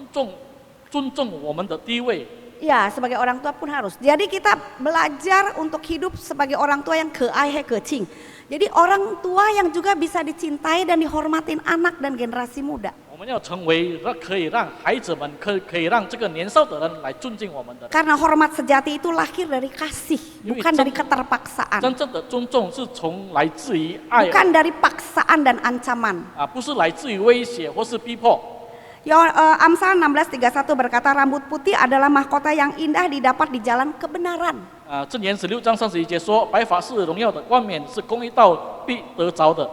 重我们的地位。 Ya, sebagai orang tua pun harus. Jadi kita belajar untuk hidup sebagai orang tua yang keai kecing. Jadi orang tua yang juga bisa dicintai dan dihormatin anak dan generasi muda. 我们要成为可以让孩子们可以让这个年少的人来尊敬我们的人。 Karena hormat sejati itu lahir dari kasih, bukan dari keterpaksaan. 真正的尊重是从来自于爱， Bukan dari paksaan dan ancaman. 不是来自于威胁或是逼迫。 Amsal 16:31 berkata rambut putih adalah mahkota yang indah didapat di jalan kebenaran. 箴言16章31节说，白发是荣耀的，冠冕是公义道必得着的。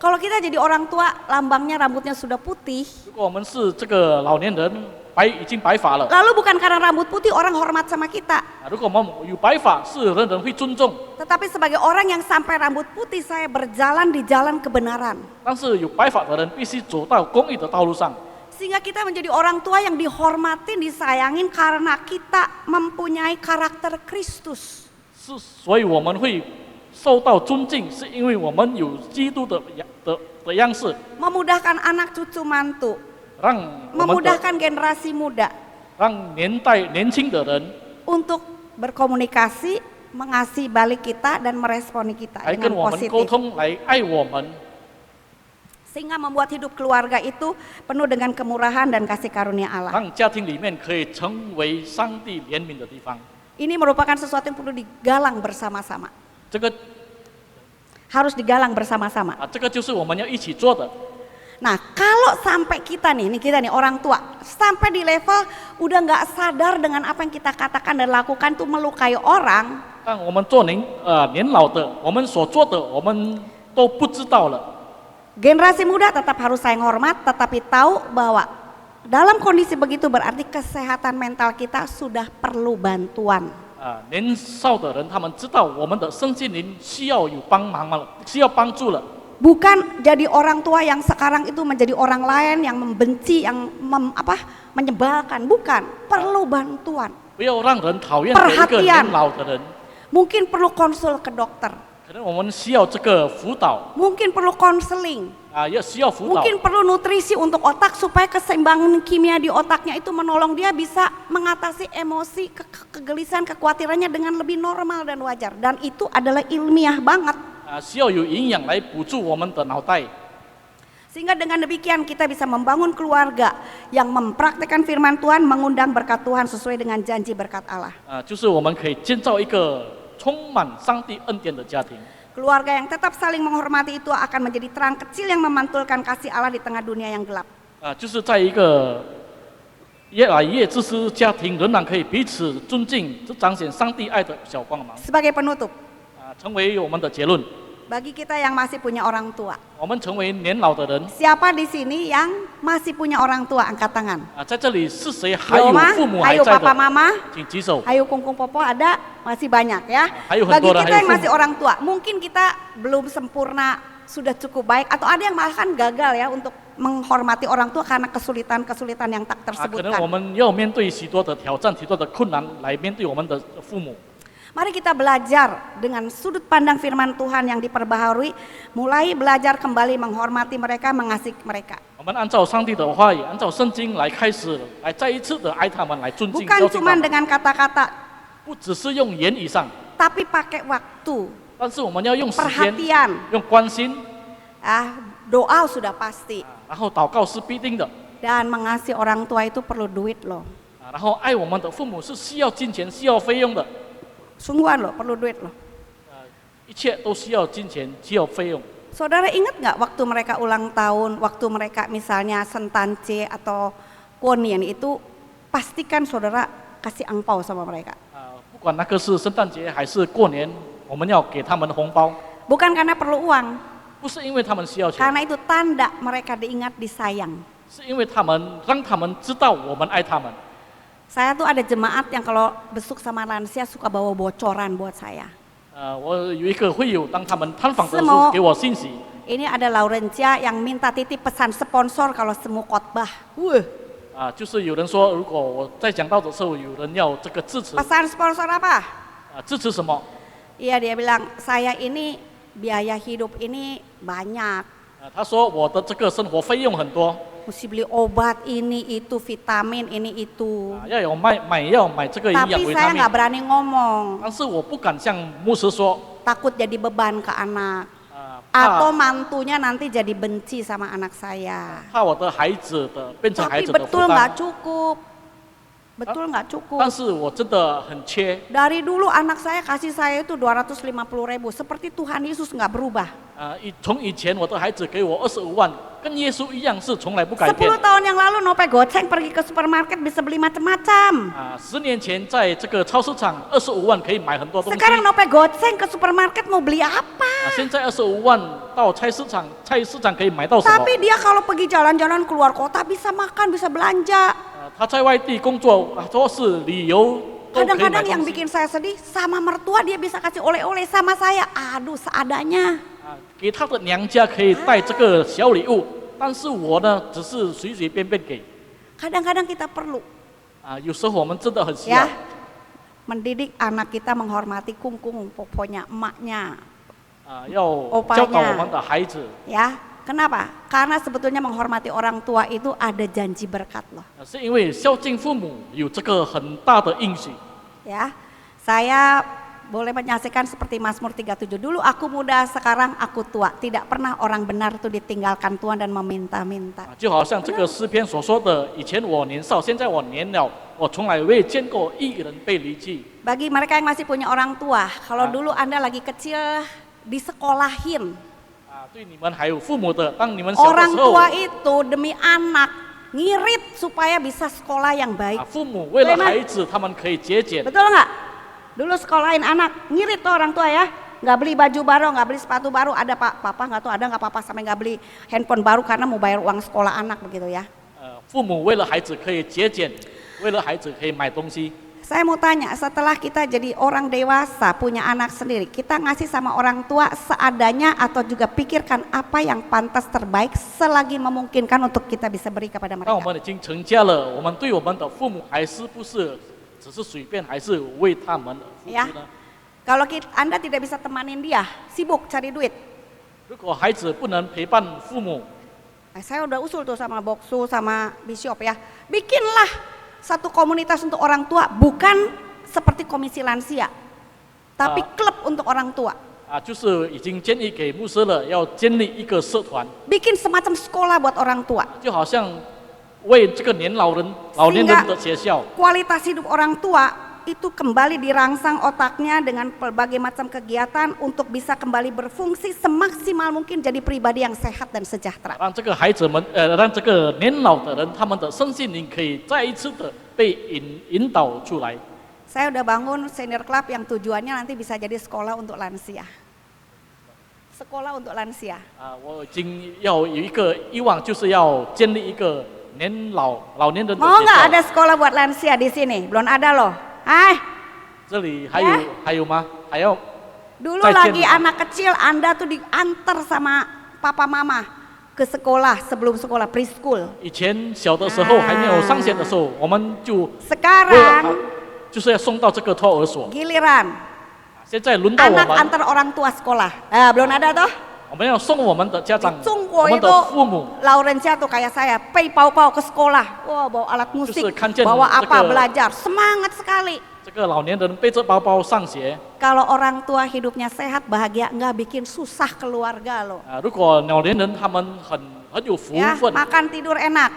Kalau kita jadi orang tua, lambangnya rambutnya sudah putih. 如果我们是这个老年人，已经白发了， Lalu bukan karena rambut putih orang hormat sama kita. 如果我们有白发，是人人会尊重。 Tetapi sebagai orang yang sampai rambut putih, saya berjalan di jalan kebenaran. 但是有白发的人必须走到公义的道路上。 Sehingga kita menjadi orang tua yang dihormatin, disayangin karena kita mempunyai karakter Kristus. 所以我们会受到尊敬，是因为我们有基督的样式， Memudahkan anak cucu mantu, 让我们的 memudahkan generasi muda 让年轻的人 untuk berkomunikasi, mengasihi balik kita dan meresponi kita 来跟 dengan 我们沟 positif. 通，来爱我们。 Sehingga membuat hidup keluarga itu penuh dengan kemurahan dan kasih karunia Allah. 让家庭里面可以成为上帝怜悯的地方。 Ini merupakan sesuatu yang perlu digalang bersama-sama. 这个 Harus digalang bersama-sama. 这个就是我们要一起做的。 Nah, kalau sampai kita nih orang tua, sampai di level udah nggak sadar dengan apa yang kita katakan dan lakukan tuh melukai orang, 但我们做年老的，我们所做的我们都不知道了。 generasi muda tetap harus sayang hormat, tetapi tahu bahwa dalam kondisi begitu berarti kesehatan mental kita sudah perlu bantuan. 年少的人他们知道我们的身心灵需要有帮忙了，需要帮助了。 Bukan jadi orang tua yang sekarang itu menjadi orang lain yang membenci, yang menyebalkan, bukan. Perlu bantuan. 不要让人讨厌一个年老的人。 Mungkin perlu konsul ke dokter. 可能我们需要这个辅导， Mungkin perlu konseling. 也需要辅导。 Mungkin perlu nutrisi untuk otak supaya keseimbangan kimia di otaknya itu menolong dia bisa mengatasi emosi, kegelisahan, kekhawatirannya dengan lebih normal dan wajar. Dan itu adalah ilmiah banget. 需要有营养来补助我们的脑袋。 Sehingga dengan demikian kita bisa membangun keluarga yang mempraktikkan firman Tuhan, mengundang berkat Tuhan sesuai dengan janji berkat Allah. 就是我们可以建造一个充满上帝恩典的家庭。 Keluarga yang tetap saling menghormati itu akan menjadi terang kecil yang memantulkan kasih Allah di tengah dunia yang gelap. 就是在一个越来越自私家庭，仍然可以彼此尊敬，这彰显上帝爱的小光芒。 Sebagai penutup, 成为我们的结论。 bagi kita yang masih punya orang tua, 我们成为年老的人。 siapa di sini yang masih punya orang tua? Angkat tangan. 在这里是谁还有 Yoma, 父母还 ayo 在 papa 的？ mama, 请举手。 ayo kungkung popo ada, masih banyak ya. Ayo, Bagi Hendora, kita ayo, yang Fu. masih orang tua, mungkin kita belum sempurna, sudah cukup baik, atau ada yang bahkan gagal ya untuk menghormati orang tua karena kesulitan-kesulitan yang tak 可能我 tersebutkan. 们要面对许多的挑战、许多的困难来面对我们的父母。 Mari kita belajar dengan sudut pandang firman Tuhan yang diperbaharui, mulai belajar kembali menghormati mereka, mengasihi mereka. 我们按照上帝的话语，按照圣经来开始，来再一次的爱他们，来尊敬、 Bukan 孝敬他 cuma 们。 dengan kata-kata, 不只是用言语上， tapi pakai waktu, 但是我们要用时间、 perhatian, 用关心， doa sudah pasti. 然后祷告是必定的。 Dan mengasihi orang tua itu perlu duit loh. 然后爱我们的父母是需要金钱、需要费用的， Sungguhan loh, perlu duit loh. 一切都需要金钱、需要费用。 Saudara ingat nggak waktu mereka ulang tahun, waktu mereka misalnya Sentance atau Konian itu, pastikan saudara kasih angpau sama mereka. 不管那个是圣诞节还是过年，我们要给他们红包， Bukan karena perlu uang, 不是因为他们需要钱， karena itu tanda mereka diingat, disayang. 是因为让他们知道我们爱他们。 Saya tuh ada jemaat yang kalau besuk sama lansia suka bawa bocoran buat saya. 我有一个会友，当他们探访的时 Semua 候给我信息， Ini ada Laurencia yang minta titip pesan sponsor kalau semua khotbah. 就是有人说，如果我在讲道的时候，有人要这个支持， Pesan sponsor apa? 支持什么？ Iya, dia bilang saya ini biaya hidup ini banyak. 他说我的这个生活费用很多， Mesti beli obat ini itu, vitamin ini itu. 要有买药买这个营养 Tapi 维 saya 他命 nggak，berani ngomong, 但是我不敢向牧师说， takut jadi beban ke anak. 怕 Atau mantunya nanti jadi benci sama anak saya. 怕我的孩子的变成孩 Tapi 子的负 betul 担 nggak，cukup. Betul nggak cukup. 但是我真的很缺。 Dari dulu anak saya kasih saya itu 250.000, seperti Tuhan Yesus nggak berubah. 从以前我的孩子给我25万，跟耶稣一样是从来不改变。 10 tahun yang lalu Nope goceng pergi ke supermarket bisa beli macam-macam. 10年前在这个超市场25万可以买很多东西， Sekarang Nope goceng ke supermarket mau beli apa? 现在25万到菜市场可以买到什么？ Tapi dia kalau pergi jalan-jalan keluar kota bisa makan, bisa belanja. 他在外地工作，说是旅游都可以买 Kadang-kadang yang 东西。 bikin saya sedih, sama mertua dia bisa kasih oleh-oleh, sama saya, aduh seadanya. 给他的娘家可以带这个小礼物，但是我呢，只是随随便便给。 Kadang-kadang kita perlu 有时候我们真的很需要 ya mendidik anak kita menghormati kungkung poponya, emaknya, 要 Opanya 教导我们的孩子， ya. Kenapa? Karena sebetulnya menghormati orang tua itu ada janji berkat loh. 是因为孝敬父母有这个很大的应许。 Ya, saya boleh menyaksikan seperti Mazmur 37. Dulu aku muda, sekarang aku tua. Tidak pernah orang benar itu ditinggalkan Tuhan dan meminta-minta. 就好像这个诗篇所说的，以前我年少，现在我年老，我从来未见过一人被离弃。 Bagi mereka yang masih punya orang tua, kalau dulu Anda lagi kecil disekolahin. 对你们还有父母的，当你们小的 Orang 时候， tua itu demi anak ngirit supaya bisa sekolah yang baik. 父母为了孩子，他们可以节俭。 Betul nggak? Dulu sekolahin anak, ngirit tuh orang tua ya. Nggak beli baju baru, nggak beli sepatu baru. Ada papa nggak tahu ada nggak papa sampai nggak beli handphone baru karena mau bayar uang sekolah anak begitu ya. 父母为了孩子可以节俭，为了孩子可以买东西。 Saya mau tanya, setelah kita jadi orang dewasa, punya anak sendiri, kita ngasih sama orang tua seadanya atau juga pikirkan apa yang pantas terbaik selagi memungkinkan untuk kita bisa beri kepada 当我 mereka. 们已经成家了，我们对我们的父母还是不是只是随便，还是为他们付 Ya, 出呢？ kalau Anda tidak bisa temanin dia, sibuk cari duit. 如果孩子不能陪伴父母， Saya udah usul tuh sama Boksu, sama Bishop ya, bikinlah satu komunitas untuk orang tua, bukan seperti komisi lansia, tapi klub untuk orang tua. 就是已经建议给牧师了，要建立一个社团， Bikin semacam sekolah buat orang tua. 就好像为这个老年人的学校， Kualitas hidup orang tua itu kembali dirangsang otaknya dengan berbagai macam kegiatan untuk bisa kembali berfungsi semaksimal mungkin jadi pribadi yang sehat dan sejahtera. 让这个孩子们，让这个年老的人，他们的身心灵可以再一次的被引导出来。 Saya udah bangun senior club yang tujuannya nanti bisa jadi sekolah untuk lansia. Sekolah untuk lansia. 我已经要有一个欲望，就是要建立一个老年人的 Mau 学 nggak 校。 ada sekolah buat lansia di sini? Belum ada loh. Hai, 这里Ya 还有吗？还要 dulu 再建 lagi 立 anak kecil Anda tuh diantar sama papa mama ke sekolah sebelum sekolah preschool. 以前小的时候还没有上学的时候，我们就为了 Sekarang 就是要送到这个托儿所。 giliran 现在轮到我 anak 们， antar orang tua sekolah. Belum ada toh? 我们要送我们的家长， Sungguh 我们 itu 的父母， Laurencia tuh kayak saya, pei pau-pau ke sekolah. Wah, bawa alat musik, Justru kanjen bawa apa这个 belajar, semangat sekali. 这个老年人背着包包上学。 Kalau orang tua hidupnya sehat, bahagia, nggak bikin susah keluarga loh. 如果老年人他们很有福 Ya, 分， makan tidur enak.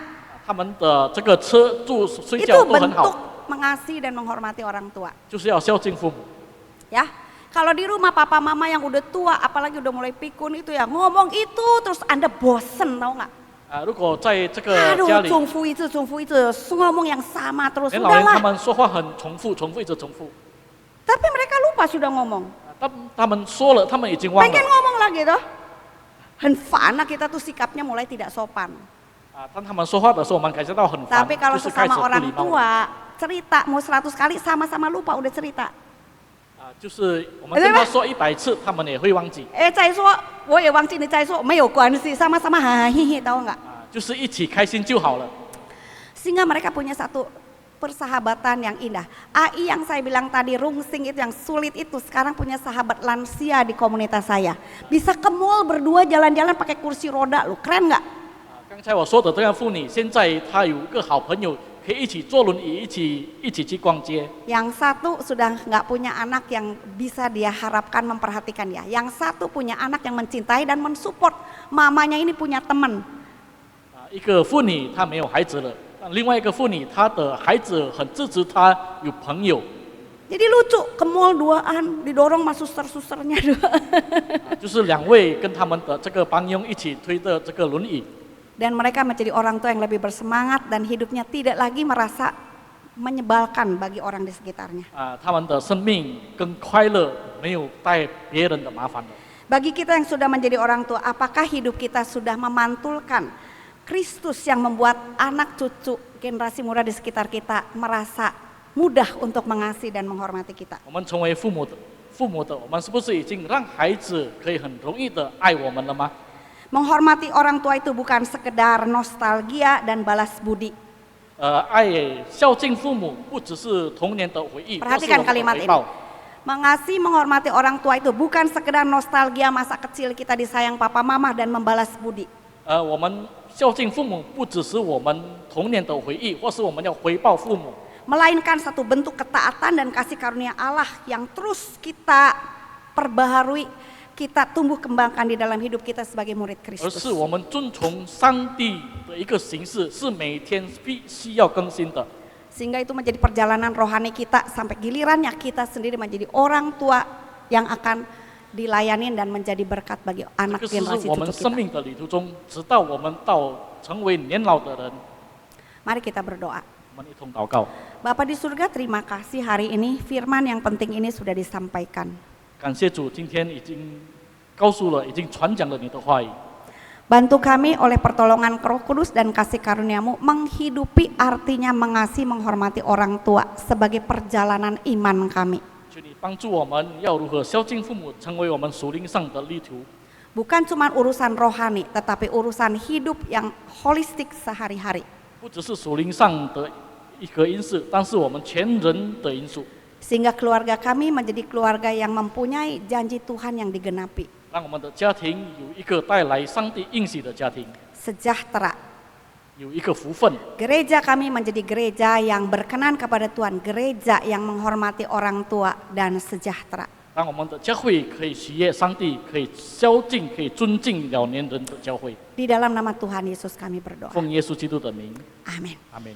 他们的这个吃住睡 Itu 觉都很 bentuk 好， mengasihi dan menghormati orang tua. 就是要孝敬父母。 Ya, kalau di rumah papa mama yang udah tua, apalagi udah mulai pikun itu ya ngomong itu terus Anda bosen, tahu nggak? 如果在这个家 Aduh, 里，重复一次，重复一次, ngomong yang sama terus. 连老人他 Sudahlah. 们说话很重复，重复一直重复。 Tapi mereka lupa sudah ngomong. 他们说了，他们已经忘 Pengen 了。 ngomong lagi tuh. Henfana kita tuh sikapnya mulai tidak sopan. 当他们说话的时候，我们感觉到很烦， Tapi kalau 就是开始 sesama 不 orang 礼貌。 tua, cerita mau 100 kali sama-sama lupa udah cerita. 就是我们跟他说100次，他们也会忘记。再说我也忘记你再说没有关系, sama-sama hahaha, tahu nggak? 就是一起开心就好了。 Sehingga mereka punya satu persahabatan yang indah. AI yang saya bilang tadi rungsing itu yang sulit itu sekarang punya sahabat lansia di komunitas saya. Bisa ke mall berdua jalan-jalan pakai kursi roda, lu keren nggak? 刚才我说的这样妇女，现在她有一个好朋友，可以一起坐轮椅，一起去逛街。 Yang satu sudah nggak punya anak yang bisa dia harapkan memperhatikan dia. Yang satu punya anak yang mencintai dan mensupport. Mamanya ini punya teman. 一个妇女她没有孩子了，另外一个妇女她的孩子很支持她，有朋友。 Jadi lucu, ke mall duaan, didorong sama suster-susternya dua. 就是两位跟他们的这个帮佣一起推的这个轮椅。 Dan mereka menjadi orang tua yang lebih bersemangat dan hidupnya tidak lagi merasa menyebalkan bagi orang di sekitarnya. 他们的生命更快乐，没有带别人的麻烦了。 Bagi kita yang sudah menjadi orang tua, apakah hidup kita sudah memantulkan Kristus yang membuat anak cucu generasi muda di sekitar kita merasa mudah untuk mengasihi dan menghormati kita? 我们成为父母的，我们是不是已经让孩子可以很容易的爱我们了吗？ Menghormati orang tua itu bukan sekedar nostalgia dan balas budi. 孝敬父母不只是童年的回忆，或是我 Perhatikan 们的 kalimat 回 ini. 报。 Mengasihi menghormati orang tua itu bukan sekedar nostalgia masa kecil kita disayang papa mama dan membalas budi. 我们孝敬父母不只是我们童年的回忆，或是我们要回报父母， Melainkan satu bentuk ketaatan dan kasih karunia Allah yang terus kita perbaharui, kita tumbuh kembangkan di dalam hidup kita sebagai murid 而 Kristus. 是我们遵从上帝的一个形式，是每天必须要更新的。 Sehingga itu menjadi perjalanan rohani kita sampai gilirannya kita sendiri menjadi orang tua yang akan dilayanin dan menjadi berkat bagi 这 anak 个是 generasi 我们 cucu 生 kita. 命的旅途中，直到我们到成为年老的人， Mari kita berdoa. 我们一同祷告。 Bapa di surga, terima kasih hari ini firman yang penting ini sudah disampaikan. 感谢主，今天已经告诉了，已经传讲了你的话语。 Bantu kami oleh pertolongan Roh Kudus dan kasih karunia-Mu menghidupi artinya mengasihi menghormati orang tua sebagai perjalanan iman kami. 求你帮助我们要如何孝敬父母，成为我们属灵上的旅途。 Bukan cuma urusan rohani, tetapi urusan hidup yang holistik sehari-hari. 不只是属灵上的一个因素，但是我们全人的因素， Sehingga keluarga kami menjadi keluarga yang mempunyai janji Tuhan yang digenapi. 让我们的家庭有一个带来上帝应许的家庭， Sejahtera. 有一个福分。 Gereja kami menjadi gereja yang berkenan kepada Tuhan, gereja yang menghormati orang tua dan sejahtera. 让我们的教会可以喜悦上帝，可以孝敬，可以尊敬老年人的教会。 Di dalam nama Tuhan Yesus kami berdoa. 奉耶稣基督的名， Amin. 阿门。